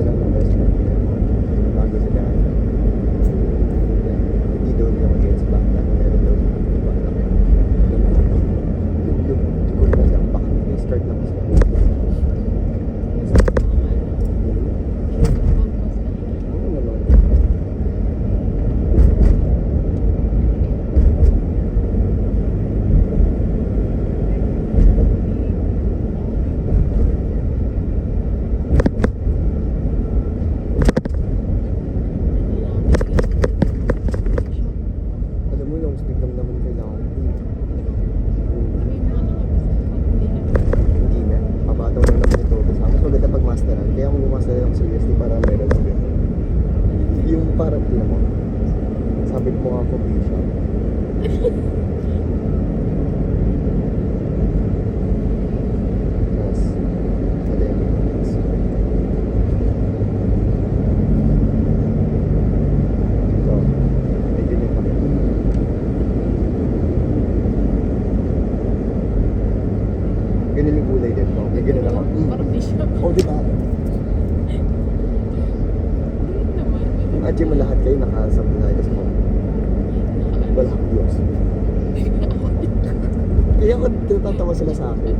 lang ng best friend niya. Bago sila. Hindi daw niya mag-gets back na meron daw sa back na meron. Yung tikot na lang, baka start na kasi. Oo naman. Alam mo, long sleeve lang naman kailangan. Hindi na. Pabataw lang naman ito. Kasi mas maganda pag masteran. Kaya kung masteran ako seriously para meron ko ganun. Yung parang, tinan mo. Sabi ko nga coffee shop. Yes. Academics. Ito. Medyo din kami. Ganun yung kulay din po. May ganun ako. Parang di siya. Oh, di ba? Imagine mo lahat kayo nakasablay kasi mo. Wala akong Diyos. Kaya ako tinatawa sila sa akin.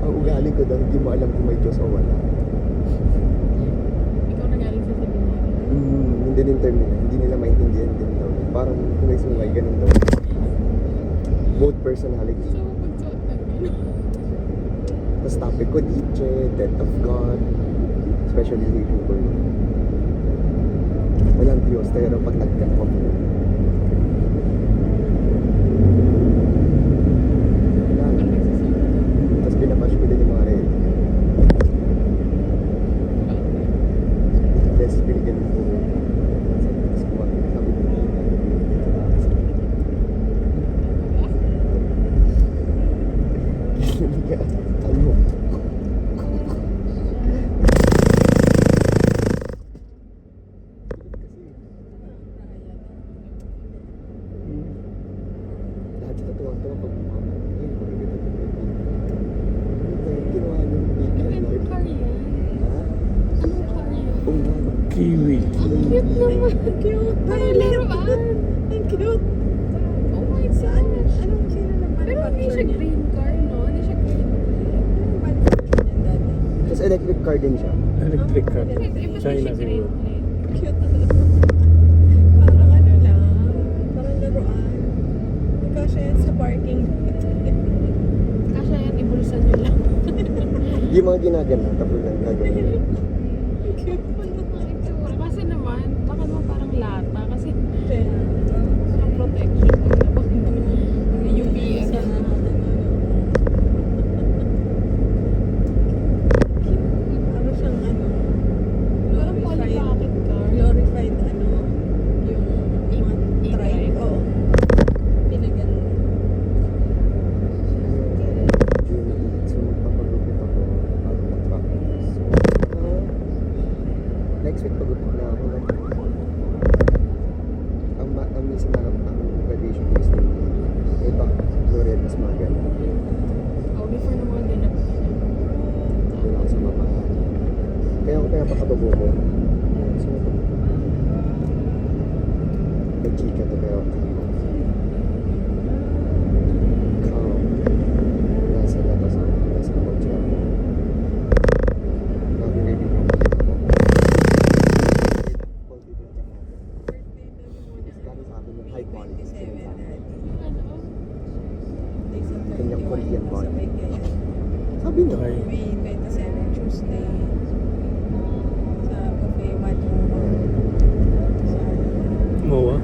Ang ugali ko daw, hindi mo alam kung may Diyos o wala. Ikaw na galing sa seminary. Hindi din term nila. Hindi nila maintindihan din daw. Parang kung may sungay, ganun daw. Both personality. So, magsuot na rin. Tapos topic ko, Nietzsche, death of God. Especially si Hugo. Walang Diyos, pero pag nagka-pop mo. Tapos pinabash ko din yung mga religion. Tapos binigyan ng buhay. Tapos kumain, sabi ko ano? Lahat sila tuwang-tuwa pag bumaba. Ayun, magaganda yung baby. Ginawa niyo yung baby Anong alive. car yan? Ha? Anong car yan? Kiwi. Ang cute naman. Cute. Parang laruan. Ang cute. Oh my God. Anong sino na Pero hindi siya green car, no? Hindi siya green. Tapos electric car din siya. Electric car. Iba hindi China siya green siguro. plate. Cute. Parang ano lang. Parang laruan. Ikaw siya yan sa parking. Kasya yan, ibulsan nyo lang. Yung mga ginagano, tapos lang gagawin. Cute. Ang itsura. Kasi naman, baka naman parang lata. Kasi Kaya, ang protection. UPS. Parang siyang ano. Parang poly-pocket car. Glorified ano. Yung mga E-drive. trike. Oo. Pinaganda. So magpapagupit ako at mag-practice. Next week pagupit na ako. Ang minsan na ang graduation ko is ito, Florida, mas maganda. Oh, before na mga ganap. Doon ako sa mapa. Kaya ako pinapakababo ko. So, nag-chika to pero calm. Nasa labas ako. Nasa kotse ako. Laging ready ko. Galing sa akin yung high quality. Kanyang Korean bond. Sabi niya. Okay. May 27 Tuesday. Sa buffet, Madu. Sa Mowa.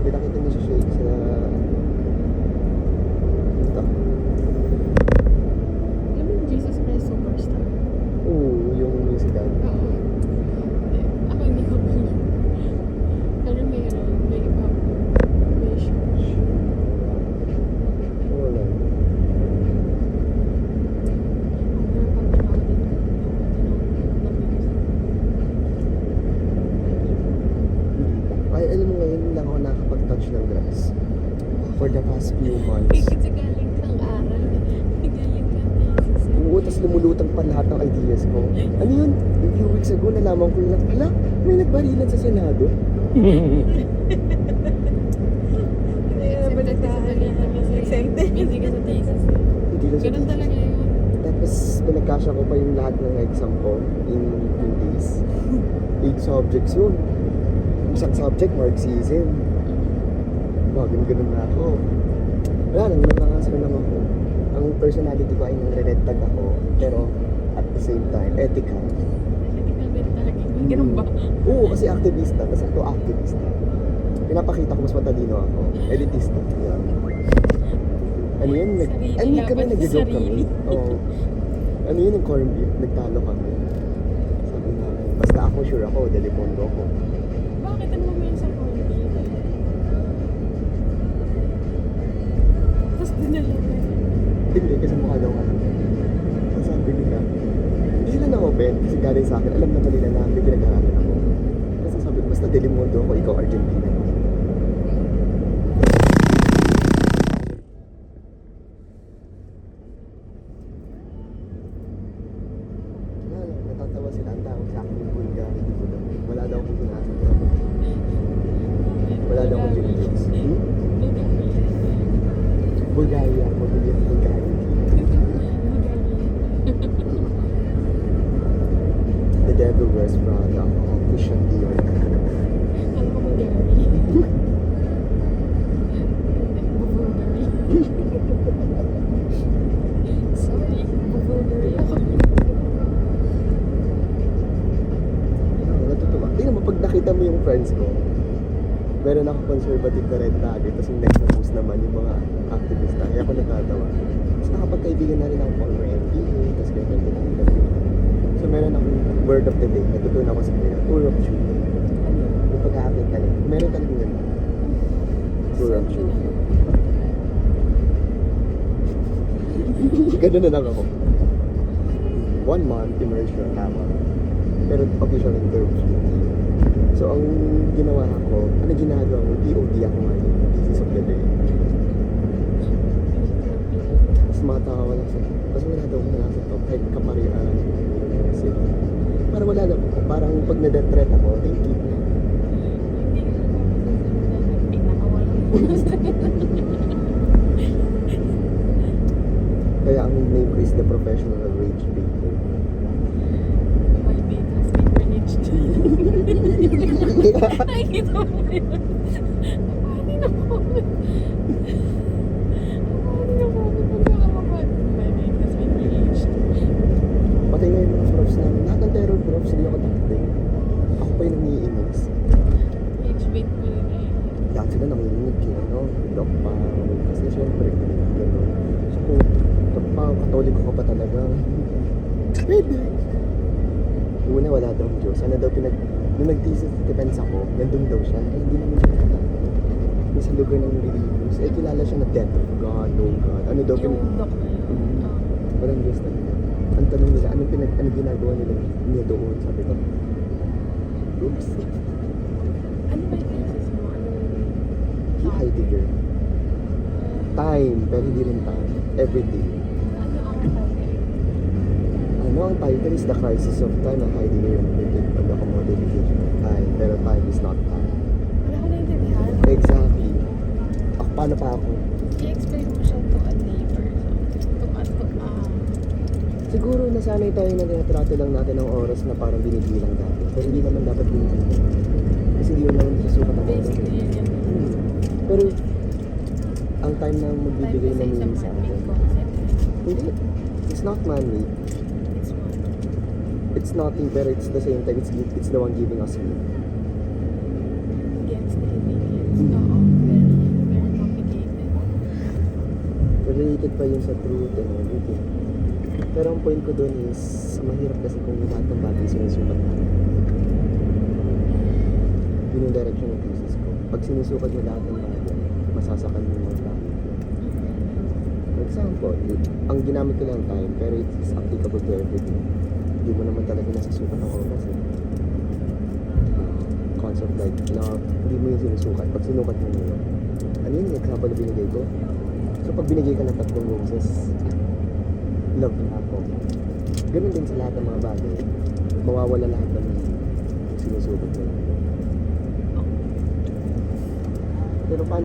Pinakita niya si Shake sa... Ito. Alam mo yung Jesus Christ Superstar? Oo, yung musical. Oo. Ako hindi ko pa. Pero meron. May iba. May show. Wala. Ay, alam mo ngayon lang ako nakapag-touch ng grass. For the past few months. Kasi galing kang aral. Galing kang thesis. Oo, tapos lumulutang pa lahat ng ideas ko. Ano yun? A few weeks ago, nalaman ko lang, hala, may nagbarilan sa Senado. Hindi na balitaan niya. Exempted. Busy ka sa thesis. Hindi lang sa Ganun talaga yun. Tapos pinagkasya ko pa yung lahat ng exam ko in 2 days. 8 subjects yun. Isang subject, Marxism. Ganun na ako. Wala lang, nakakasar lang ako. Ang personality ko ay nang-red tag ako. Pero at the same time, ethical. Ethical red tagging. Ganun ba? Oo, kasi activista. Kasi ito activista. Pinapakita ko mas matalino ako. Elitista. Yeah. Ano yun? Sarili, Ano yun kami laban sa nag-joke kami? sarili. Oo. Ano yun yung corn beef? Nagtalo kami. Sabi namin, basta ako sure ako, Delipondo ako. Bakit ano mo yun sa corn beef? Tapos dinala mo. Hindi, kasi mukha daw ano. Ang sabi nila, hindi sila na-open kasi galing sa akin. Alam naman nila na may pinag-aralan ako. Kasi sabi ko, basta Delipondo ako, ikaw Argentina. Natatawa sila. Ang tawag sa akin yung Bulga. Wala daw akong pinasa. Wala daw akong ginagawa. Bulgaria. Mabili ang Bulgaria. The Devil Wears Prada. Ako, Christian Dior. Ano ko Bulgari? Bulgari. Sorry, Bulgari ako. Natutuwa. Tingnan mo, pag nakita mo yung friends ko, meron ako conservative na red tag. Tapos yung next na post naman yung mga activista. Kaya ako natatawa. Tapos nakapagkaibigan na rin ako former MPA. Tapos ganyan din ang ilan. So meron akong word of the day. Natutunan ako sa kanila. Tour of shooting. Yung pag-aakit ka rin. Meron talagang ganun. Tour of shooting. Ganun na lang ako. 1 month immersion. Tama. Pero official in tour of shooting. So, ang ginawa ko, ano ginagawa ko? POD ako ngayon. Thesis of the day. Tapos matakawa lang siya. Tapos wala daw akong nasa top. Kahit kaparihan. Sila. Parang wala lang ako. Parang pag na-death threat ako, thank you. Hindi ko na pinakawalan mo. Kaya ang name ko is the professional rage baiter. My bait has been managed. Nakikita mo yun? Napani na po. Napani na po. Pagkakapag. My bait has been managed. Patay na yung mga profs namin. Lahat ng terror profs, hindi ako takting. Ako pa yung nangiinis. Rage bait mo yun eh. Lahat sila nangiinig kaya, no? Doc pa. Kasi syempre, gano'n. So kung Doc pa, katoliko ka pa talaga. Pwede. Una, wala daw ang Diyos. Ano daw nung nag-thesis defense ako, nandun daw siya. Eh, hindi naman siya nakita. Sa lugar ng religious. Eh, kilala siya na death of God, no God. Ano daw Yung doc na yun. Walang Diyos talaga. Ang tanong nila, ano ginagawa niya doon? Sabi ko, oops. Ano ba yung thesis mo? Ano Heidegger. Time, pero hindi rin time. Everyday. Ano ang topic? Ano ang title is The Crisis of Time at Heidegger and Critic on the Commodification of Time. Pero time is not time. Wala ko naintindihan. Exactly. Ako, paano pa ako? I-explain mo siya to a neighbor. Siguro nasanay tayo na tinatrato lang natin ang oras na parang binibilang dati. Pero hindi naman dapat binibilang. Kasi hindi mo naman susukat ang oras. Basically, yun yung Pero ang time na time magbibigay kasi ng isang meaning sa man-made atin. concept. Hindi. It's not man-made. It's one. It's nothing, pero it's the same time. It's the one giving us meaning. Against the immediate. Oo. connected pa yun sa truth and everything. Pero ang point ko doon is, mahirap kasi kung lahat ng bagay sinusukat natin. Yun yung direction ng thesis ko. Pag sinusukat mo lahat ng bagay, masasakan mo yung mga bagay. For example, ang ginamit ko lang time, pero it's applicable to everything. Hindi mo naman talaga nasasukat ang oras eh. Concept like love, hindi mo yung sinusukat. Pag sinukat mo yun, ano yung example na binigay ko? So pag binigay ka ng 3 roses, love na ako. Ganun din sa lahat ng mga bagay. Mawawala lahat ng sinusukat mo. Pero paano